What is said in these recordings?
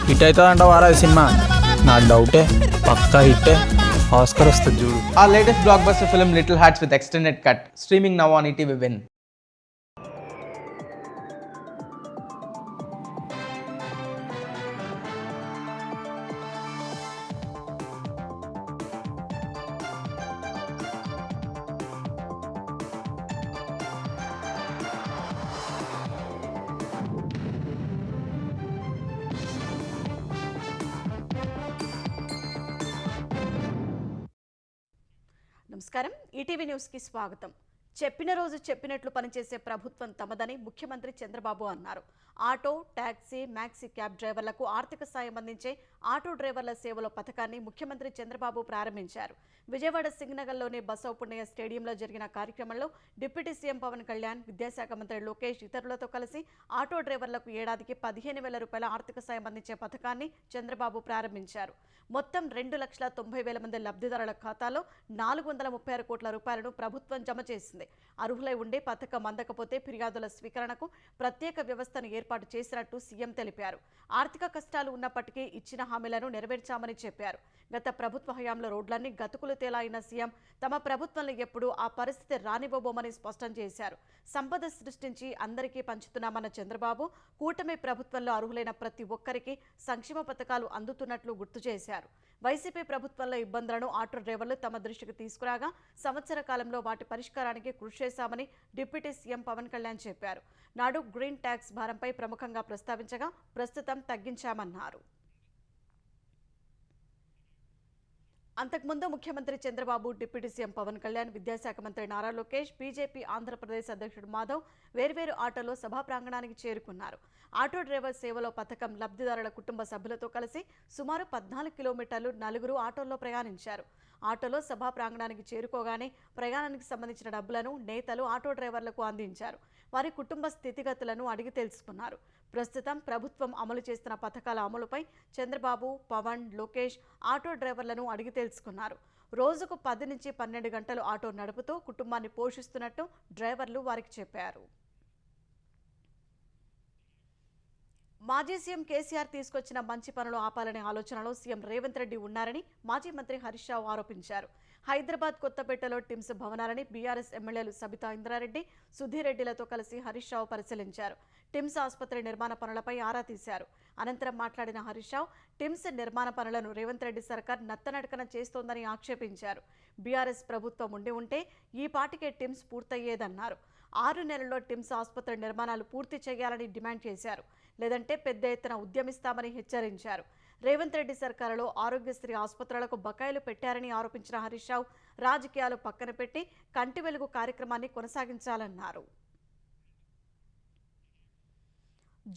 Hit అవుతుందంట వారా cinema. నాకు డౌటే, పక్కా హిట్టే, ఆస్కర్ వస్తుంది చూడు. Our latest blockbuster film Little Hearts with extended cut, streaming now on ETV Win. నమస్కారం, ఈటీవీ న్యూస్కి స్వాగతం. చెప్పిన రోజు చెప్పినట్లు పనిచేసే ప్రభుత్వం తమదని ముఖ్యమంత్రి చంద్రబాబు అన్నారు. ఆటో, టాక్సీ, మ్యాక్సీ క్యాబ్ డ్రైవర్లకు ఆర్థిక సాయం అందించే ఆటో డ్రైవర్ల సేవల పథకాన్ని ముఖ్యమంత్రి చంద్రబాబు ప్రారంభించారు. విజయవాడ సింగనగర్లోని బసవపున్నయ్య స్టేడియంలో జరిగిన కార్యక్రమంలో డిప్యూటీ సీఎం పవన్ కళ్యాణ్, విద్యాశాఖ మంత్రి లోకేష్ ఇతరులతో కలిసి ఆటో డ్రైవర్లకు ఏడాదికి 15,000 రూపాయల ఆర్థిక సాయం అందించే పథకాన్ని చంద్రబాబు ప్రారంభించారు. మొత్తం 2,90,000 మంది లబ్ధిదారుల ఖాతాలో 436 కోట్ల రూపాయలను ప్రభుత్వం జమ చేసింది. అర్హులై ఉండే పథకం అందకపోతే ఫిర్యాదుల స్వీకరణకు ప్రత్యేక వ్యవస్థను ఏర్పాటు చేసినట్టు సీఎం తెలిపారు. ఆర్థిక కష్టాలు ఉన్నప్పటికీ ఇచ్చిన హామీలను నెరవేర్చామని చెప్పారు. గత ప్రభుత్వ హయాంలో రోడ్లన్నీ గతుకులు తేలాయిన సీఎం తమ ప్రభుత్వంలో ఎప్పుడూ ఆ పరిస్థితి రానివ్వబోమని స్పష్టం చేశారు. సంపద సృష్టించి అందరికీ పంచుతున్నామన్న చంద్రబాబు కూటమి ప్రభుత్వంలో అర్హులైన ప్రతి ఒక్కరికి సంక్షేమ పథకాలు అందుతున్నట్లు గుర్తు చేశారు. వైసీపీ ప్రభుత్వంలో ఇబ్బందులను ఆటో డ్రైవర్లు తమ దృష్టికి తీసుకురాగా సంవత్సర కాలంలో వాటి పరిష్కారానికి కృషి చేశామని డిప్యూటీ సీఎం పవన్ కళ్యాణ్ చెప్పారు. నాడు గ్రీన్ ట్యాక్స్ భారంపై ప్రముఖంగా ప్రస్తావించగా ప్రస్తుతం తగ్గించామన్నారు. అంతకుముందు ముఖ్యమంత్రి చంద్రబాబు, డిప్యూటీ సీఎం పవన్ కళ్యాణ్, విద్యాశాఖ మంత్రి నారా లోకేష్, బీజేపీ ఆంధ్రప్రదేశ్ అధ్యక్షుడు మాధవ్ వేర్వేరు ఆటోలో సభా ప్రాంగణానికి చేరుకున్నారు. ఆటో డ్రైవర్ సేవలో పథకం లబ్ధిదారుల కుటుంబ సభ్యులతో కలిసి సుమారు 14 కిలోమీటర్లు నలుగురు ఆటోల్లో ప్రయాణించారు. ఆటోలో సభా ప్రాంగణానికి చేరుకోగానే ప్రయాణానికి సంబంధించిన డబ్బులను నేతలు ఆటో డ్రైవర్లకు అందించారు. వారి కుటుంబ స్థితిగతులను అడిగి తెలుసుకున్నారు. ప్రస్తుతం ప్రభుత్వం అమలు చేస్తున్న పథకాల అమలుపై చంద్రబాబు, పవన్, లోకేష్ ఆటో డ్రైవర్లను అడిగి తెలుసుకున్నారు. రోజుకు 10 నుంచి 12 గంటలు ఆటో నడుపుతూ కుటుంబాన్ని పోషిస్తున్నట్టు డ్రైవర్లు వారికి చెప్పారు. మాజీ సీఎం కేసీఆర్ తీసుకొచ్చిన మంచి పనులు ఆపాలనే ఆలోచనలో సీఎం రేవంత్ రెడ్డి ఉన్నారని మాజీ మంత్రి హరీష్ రావు ఆరోపించారు. హైదరాబాద్ కొత్తపేటలో టిమ్స్ భవనాలని బీఆర్ఎస్ ఎమ్మెల్యేలు సబితా ఇంద్రారెడ్డి, సుధీర్ రెడ్డిలతో కలిసి హరీష్ రావు పరిశీలించారు. టిమ్స్ ఆసుపత్రి నిర్మాణ పనులపై ఆరా తీశారు. అనంతరం మాట్లాడిన హరీష్ రావు టిమ్స్ నిర్మాణ పనులను రేవంత్ రెడ్డి సర్కార్ నత్తనడకన చేస్తోందని ఆక్షేపించారు. బీఆర్ఎస్ ప్రభుత్వం ఉంటే ఈ పాటికే టిమ్స్ పూర్తయ్యేదన్నారు. 6 నెలల్లో టిమ్స్ ఆసుపత్రి నిర్మాణాలు పూర్తి చేయాలని డిమాండ్ చేశారు. లేదంటే పెద్ద ఎత్తున ఉద్యమిస్తామని హెచ్చరించారు. రేవంత్ రెడ్డి సర్కారులో ఆరోగ్యశ్రీ ఆసుపత్రులకు బకాయిలు పెట్టారని ఆరోపించిన హరీష్ రావు రాజకీయాలు పక్కన పెట్టి కంటి వెలుగు కార్యక్రమాన్ని కొనసాగించాలన్నారు.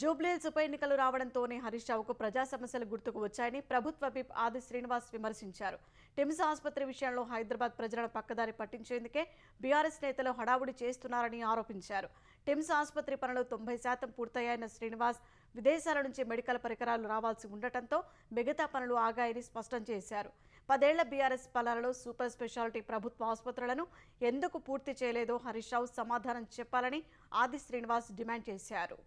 జూబ్లీహిల్స్ ఉప ఎన్నికలు రావడంతోనే హరీష్ రావుకు ప్రజా సమస్యలు గుర్తుకు వచ్చాయని ప్రభుత్వ విప్ ఆది శ్రీనివాస్ విమర్శించారు. టిమ్స్ ఆసుపత్రి విషయంలో హైదరాబాద్ ప్రజలను పక్కదారి పట్టించేందుకే బీఆర్ఎస్ నేతలు హడావుడి చేస్తున్నారని ఆరోపించారు. టిమ్స్ ఆసుపత్రి పనులు 90% పూర్తయ్యాయన్న శ్రీనివాస్ విదేశాల నుంచి మెడికల్ పరికరాలు రావాల్సి ఉండటంతో మిగతా పనులు ఆగాయని స్పష్టం చేశారు. 10 ఏళ్ల బీఆర్ఎస్ పాలనలో సూపర్ స్పెషాలిటీ ప్రభుత్వ ఆసుపత్రులను ఎందుకు పూర్తి చేయలేదో హరీష్ రావు సమాధానం చెప్పాలని ఆది శ్రీనివాస్ డిమాండ్ చేశారు.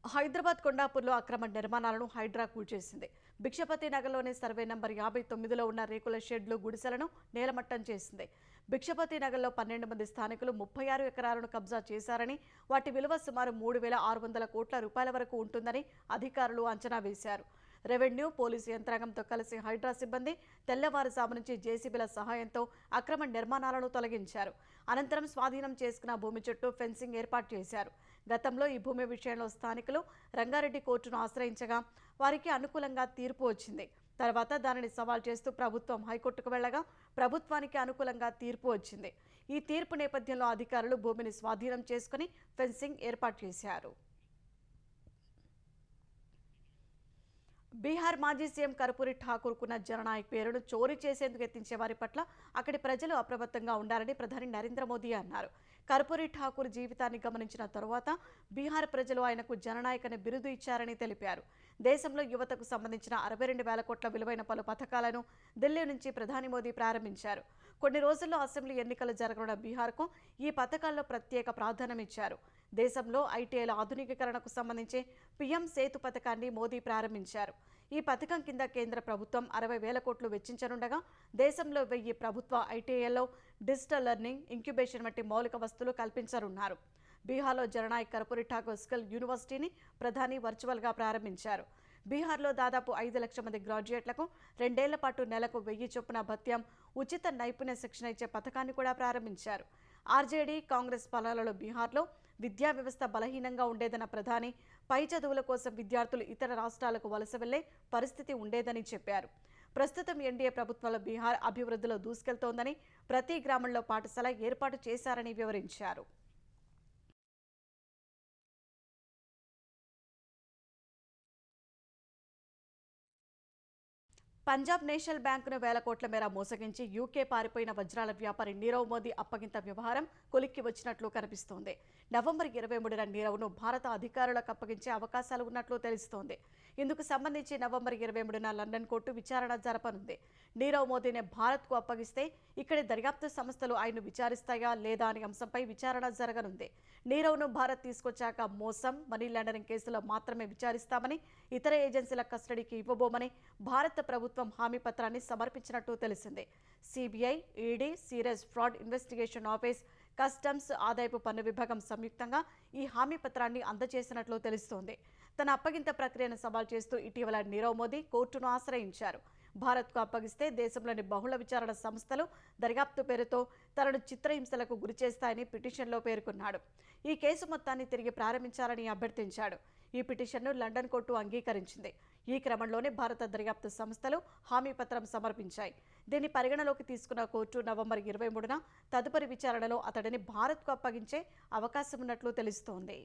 హైదరాబాద్ కొండాపూర్లో అక్రమ నిర్మాణాలను హైడ్రా కూల్చేసింది. భిక్షపతి నగర్లోని సర్వే నంబర్ 59లో ఉన్న రేకుల షెడ్లు, గుడిసెలను నేలమట్టం చేసింది. భిక్షపతి నగర్లో 12 మంది స్థానికులు 36 ఎకరాలను కబ్జా చేశారని, వాటి విలువ సుమారు 3,600 కోట్ల రూపాయల వరకు ఉంటుందని అధికారులు అంచనా వేశారు. రెవెన్యూ, పోలీసు యంత్రాంగంతో కలిసి హైడ్రా సిబ్బంది తెల్లవారుజాము నుంచి జేసీబీల సహాయంతో అక్రమ నిర్మాణాలను తొలగించారు. అనంతరం స్వాధీనం చేసుకున్న భూమి చుట్టూ ఫెన్సింగ్ ఏర్పాటు చేశారు. గతంలో ఈ భూమి విషయంలో స్థానికులు రంగారెడ్డి కోర్టును ఆశ్రయించగా వారికి అనుకూలంగా తీర్పు వచ్చింది. తర్వాత దానిని సవాల్ చేస్తూ ప్రభుత్వం హైకోర్టుకు వెళ్లగా ప్రభుత్వానికి అనుకూలంగా తీర్పు వచ్చింది. ఈ తీర్పు నేపథ్యంలో అధికారులు భూమిని స్వాధీనం చేసుకుని ఫెన్సింగ్ ఏర్పాటు చేశారు. బీహార్ మాజీ సీఎం కర్పూరి ఠాకూర్కున్న జననాయక్ పేరును చోరీ చేసేందుకు యత్నించే వారి పట్ల అక్కడి ప్రజలు అప్రమత్తంగా ఉండాలని ప్రధాని నరేంద్ర మోదీ అన్నారు. కర్పూరి ఠాకూర్ జీవితాన్ని గమనించిన తరువాత బీహార్ ప్రజలు ఆయనకు జననాయక్ అనే బిరుదు ఇచ్చారని తెలిపారు. దేశంలో యువతకు సంబంధించిన 62,000 కోట్ల విలువైన పలు పథకాలను ఢిల్లీ నుంచి ప్రధాని మోదీ ప్రారంభించారు. కొన్ని రోజుల్లో అసెంబ్లీ ఎన్నికలు జరగనున్న బీహార్కు ఈ పథకాల్లో ప్రత్యేక ప్రాధాన్యం ఇచ్చారు. దేశంలో ఐటీఐల ఆధునికీకరణకు సంబంధించి పీఎం సేతు పథకాన్ని మోదీ ప్రారంభించారు. ఈ పథకం కింద కేంద్ర ప్రభుత్వం 60,000 కోట్లు వెచ్చించనుండగా దేశంలో 1000 ప్రభుత్వ ఐటీఐల్లో డిజిటల్ లెర్నింగ్, ఇంక్యుబేషన్ వంటి మౌలిక వసతులు కల్పించనున్నారు. బీహార్లో జననాయక్ కర్పూరి ఠాకూర్ స్కిల్ యూనివర్సిటీని ప్రధాని వర్చువల్గా ప్రారంభించారు. బీహార్లో దాదాపు 5 లక్షల మంది గ్రాడ్యుయేట్లకు 2 ఏళ్ల పాటు నెలకు 1000 చొప్పున భత్యం, ఉచిత నైపుణ్య శిక్షణ ఇచ్చే పథకాన్ని కూడా ప్రారంభించారు. ఆర్జేడీ, కాంగ్రెస్ పాలనలో బీహార్లో విద్యా వ్యవస్థ బలహీనంగా ఉండేదన్న ప్రధాని పై చదువుల కోసం విద్యార్థులు ఇతర రాష్ట్రాలకు వలస వెళ్లే పరిస్థితి ఉండేదని చెప్పారు. ప్రస్తుతం ఎన్డీఏ ప్రభుత్వంలో బీహార్ అభివృద్ధిలో దూసుకెళ్తోందని, ప్రతి గ్రామంలో పాఠశాల ఏర్పాటు చేశారని వివరించారు. పంజాబ్ నేషనల్ బ్యాంకును 1,000 కోట్ల మేర మోసగించి యూకే పారిపోయిన వజ్రాల వ్యాపారి నీరవ్ మోదీ అప్పగింత వ్యవహారం కొలిక్కి వచ్చినట్లు కనిపిస్తోంది. నవంబర్ 23న నీరవ్ను భారత అధికారులకు అప్పగించే అవకాశాలు ఉన్నట్లు తెలుస్తోంది. ఇందుకు సంబంధించి నవంబర్ 23న లండన్ కోర్టు విచారణ జరపనుంది. నీరవ్ మోదీని భారత్కు అప్పగిస్తే ఇక్కడి దర్యాప్తు సంస్థలు ఆయన్ను విచారిస్తాయా లేదా అనే అంశంపై విచారణ జరగనుంది. నీరవ్ను భారత్ తీసుకొచ్చాక మోసం, మనీ లాండరింగ్ కేసులో మాత్రమే విచారిస్తామని, ఇతర ఏజెన్సీల కస్టడీకి ఇవ్వబోమని భారత ప్రభుత్వం హామీ పత్రాన్ని సమర్పించినట్టు తెలిసింది. CBI, ED, serious fraud investigation office, customs, ఆదాయపు పన్ను విభాగం సంయుక్తంగా ఈ హామీ పత్రాన్ని అందజేసినట్లు తెలుస్తోంది. తన అప్పగింత ప్రక్రియను సవాల్ చేస్తూ ఇటీవల నీరవ్ మోదీ కోర్టును ఆశ్రయించారు. భారత్కు అప్పగిస్తే దేశంలోని బహుళ విచారణ సంస్థలు దర్యాప్తు పేరుతో తనను చిత్రహింసలకు గురిచేస్తాయని పిటిషన్లో పేర్కొన్నాడు. ఈ కేసు మొత్తాన్ని తిరిగి ప్రారంభించాలని అభ్యర్థించాడు. ఈ పిటిషన్ను లండన్ కోర్టు అంగీకరించింది. ఈ క్రమంలోనే భారత దర్యాప్తు సంస్థలు హామీ పత్రం సమర్పించాయి. దీన్ని పరిగణలోకి తీసుకున్న కోర్టు నవంబర్ 23న తదుపరి విచారణలో అతడిని భారత్కు అప్పగించే అవకాశం ఉన్నట్లు తెలుస్తోంది.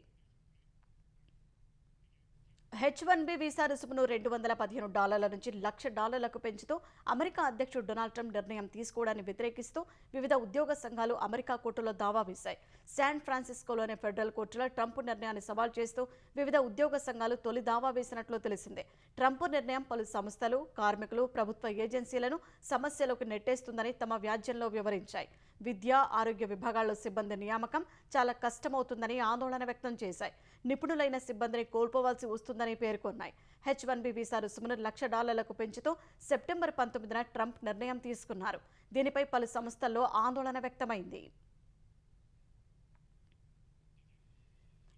H-1B వీసా రుసుమును $215 నుంచి $1,00,000 పెంచుతూ అమెరికా అధ్యక్షుడు డొనాల్డ్ ట్రంప్ నిర్ణయం తీసుకోవడాన్ని వ్యతిరేకిస్తూ వివిధ ఉద్యోగ సంఘాలు అమెరికా కోర్టులో దావా వేశాయి. శాన్ ఫ్రాన్సిస్కోలోని ఫెడరల్ కోర్టులో ట్రంప్ నిర్ణయాన్ని సవాల్ చేస్తూ వివిధ ఉద్యోగ సంఘాలు తొలి దావా వేసినట్లు తెలిసిందే. ట్రంప్ నిర్ణయం పలు సంస్థలు, కార్మికులు, ప్రభుత్వ ఏజెన్సీలను సమస్యలోకి నెట్టేస్తుందని తమ వ్యాజ్యంలో వివరించాయి. విద్య, ఆరోగ్య విభాగాల్లో సిబ్బంది నియామకం చాలా కష్టమవుతుందని ఆందోళన వ్యక్తం చేశాయి. నిపుణులైన సిబ్బందిని కోల్పోవాల్సి వస్తుందని పేర్కొన్నాయి. H-1B వీసా రుసుమును $1,00,000 పెంచుతూ సెప్టెంబర్ 19న ట్రంప్ నిర్ణయం తీసుకున్నారు. దీనిపై పలు సంస్థల్లో ఆందోళన వ్యక్తమైంది.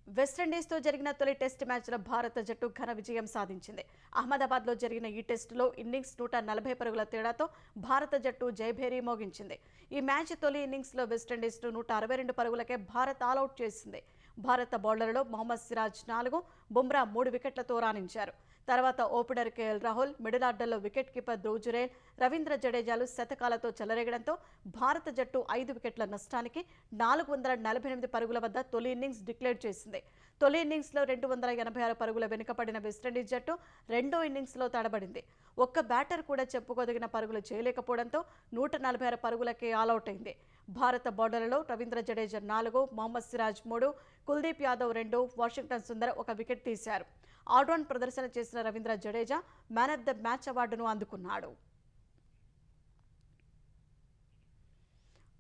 వెస్టిండీస్తో జరిగిన తొలి టెస్ట్ మ్యాచ్లో భారత జట్టు ఘన విజయం సాధించింది. అహ్మదాబాద్లో జరిగిన ఈ టెస్టులో ఇన్నింగ్స్ 140 పరుగుల తేడాతో భారత జట్టు జయభేరీ మోగించింది. ఈ మ్యాచ్ తొలి ఇన్నింగ్స్లో వెస్టిండీస్ను 162 పరుగులకే భారత్ ఆలౌట్ చేసింది. భారత బౌలర్లలో మొహమ్మద్ సిరాజ్ 4, బుమ్రా 3 వికెట్లతో రాణించారు. తర్వాత ఓపెనర్ కేఎల్ రాహుల్, మిడిల్ ఆర్డర్లో వికెట్ కీపర్ ధ్రువ్ జురేల్, రవీంద్ర జడేజాలు శతకాలతో చెలరేగడంతో భారత జట్టు 5 వికెట్ల నష్టానికి 448 పరుగుల వద్ద తొలి ఇన్నింగ్స్ డిక్లేర్ చేసింది. తొలి ఇన్నింగ్స్లో 286 పరుగుల వెనుకపడిన వెస్టిండీస్ జట్టు రెండో ఇన్నింగ్స్లో తడబడింది. ఒక్క బ్యాటర్ కూడా చెప్పుకోదగిన పరుగులు చేయలేకపోవడంతో 146 పరుగులకే ఆలౌట్ అయింది. భారత బౌలర్లలో రవీంద్ర జడేజా 4, మొహమ్మద్ సిరాజ్ 3, కుల్దీప్ యాదవ్ 2, వాషింగ్టన్ సుందర్ 1 వికెట్ తీశారు. ఆల్రౌండ్ ప్రదర్శన చేసిన Ravindra Jadeja man of the match అవార్డును అందుకున్నాడు.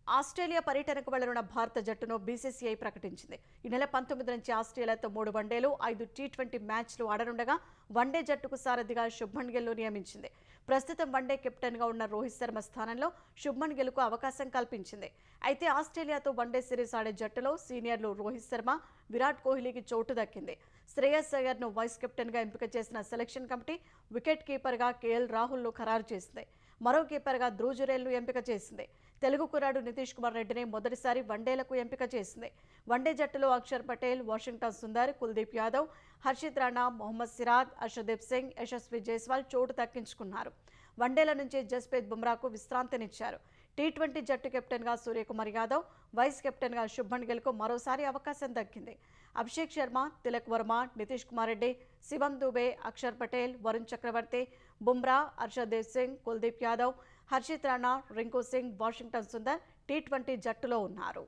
ఆస్ట్రేలియా పర్యటనకు వెళ్లనున్న భారత జట్టును బీసీసీఐ ప్రకటించింది. ఈ నెల 19 నుంచి ఆస్ట్రేలియాతో 3 వన్డేలు, 5 టీ20 మ్యాచ్లు ఆడనుండగా వన్డే జట్టుకు సారథిగా శుభ్మన్ గిల్ను నియమించింది. ప్రస్తుతం వన్డే కెప్టెన్గా ఉన్న రోహిత్ శర్మ స్థానంలో శుభ్మన్ గిల్కు అవకాశం కల్పించింది. అయితే ఆస్ట్రేలియాతో వన్డే సిరీస్ ఆడే జట్టులో సీనియర్లు రోహిత్ శర్మ, విరాట్ కోహ్లీకి చోటు దక్కింది. శ్రేయస్ అయ్యర్ను వైస్ కెప్టెన్గా ఎంపిక చేసిన సెలక్షన్ కమిటీ వికెట్ కీపర్గా కేఎల్ రాహుల్ను ఖరారు చేసింది. మరో కీపర్గా ధ్రువ్ జురేల్ను ఎంపిక చేసింది. తెలుగు కుర్రాడు నితీష్ కుమార్ రెడ్డిని మొదటిసారి వన్డేలకు ఎంపిక చేసింది. వన్డే జట్టులో అక్షర్ పటేల్, వాషింగ్టన్ సుందర్, కుల్దీప్ యాదవ్, హర్షిత్ రాణా, మొహమ్మద్ సిరాజ్, అర్షదీప్ సింగ్, యశస్వి జైస్వాల్ చోటు దక్కించుకున్నారు. వన్డేల నుంచి జస్ప్రీత్ బుమ్రాకు విశ్రాంతినిచ్చారు. టీ20 జట్టు కెప్టెన్గా సూర్యకుమార్ యాదవ్, వైస్ కెప్టెన్గా శుభ్మన్ గిల్కు మరోసారి అవకాశం దక్కింది. అభిషేక్ శర్మ, తిలక్ వర్మ, నితీష్ కుమార్ రెడ్డి, శివం దుబే, అక్షర్ పటేల్, వరుణ్ చక్రవర్తి, బుమ్రా, హర్షదీప్ సింగ్, కుల్దీప్ యాదవ్, హర్షిత్ రాణా, రింకు సింగ్, వాషింగ్టన్ సుందర్ టీ20 జట్టులో ఉన్నారు.